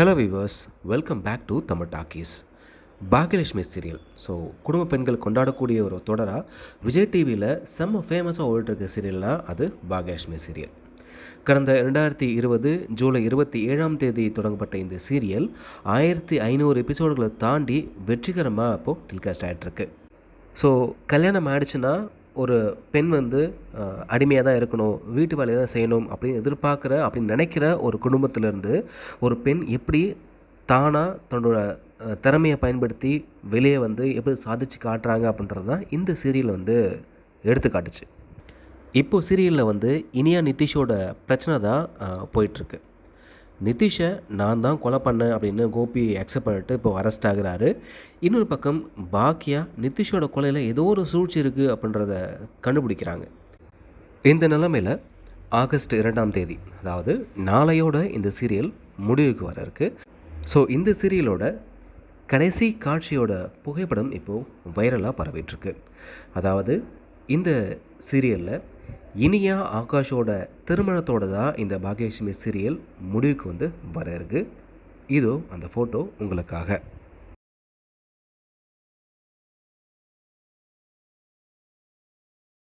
Hello viewers, welcome back to Tamil talkies. Bhagyalakshmi serial குடும்ப பெண்கள் கொண்டாடக்கூடிய ஒரு தொடராக விஜய் டிவியில் செம்ம ஃபேமஸாக ஓடிட்டுருக்க சீரியல்னால் அது பாக்யலட்சுமி சீரியல். கடந்த 2020 ஜூலை 27 தொடங்கப்பட்ட இந்த சீரியல் 1500 எபிசோடுகளை தாண்டி வெற்றிகரமாக இப்போது டெலிகாஸ்ட் ஆகிட்டுருக்கு. கல்யாணம் ஆயிடுச்சுன்னா ஒரு பெண் அடிமையாக தான் இருக்கணும், வீட்டு வேலையை தான் செய்யணும் அப்படின்னு நினைக்கிற ஒரு குடும்பத்திலேருந்து ஒரு பெண் எப்படி தானாக தன்னோட திறமையை பயன்படுத்தி வெளியே எப்படி சாதிச்சு காட்டுறாங்க அப்படின்றது தான் இந்த சீரியல் எடுத்துக்காட்டுச்சு. இப்போது சீரியலில் இனியா நிதிஷோட பிரச்சனை தான் போயிட்டுருக்கு. நிதிஷை நான் தான் கொலை பண்ணேன் அப்படின்னு கோபி அக்செப்ட் பண்ணிட்டு இப்போ அரெஸ்ட் ஆகுறாரு. இன்னொரு பக்கம் பாக்கியா நிதிஷோட கொலையில் ஏதோ ஒரு சூழ்ச்சி இருக்குது அப்படின்றத கண்டுபிடிக்கிறாங்க. இந்த நிலைமையில் ஆகஸ்ட் 2 அதாவது நாளையோட இந்த சீரியல் முடிவுக்கு வர இருக்குது. இந்த சீரியலோட கடைசி காட்சியோட புகைப்படம் இப்போது வைரலாக பரவிட்டுருக்கு. அதாவது இந்த சீரியலில் இனியா ஆகாஷோட திருமணத்தோடு தான் இந்த பாக்யலட்சுமி சீரியல் முடிவுக்கு வர இருக்குது. இதோ அந்த ஃபோட்டோ உங்களுக்காக.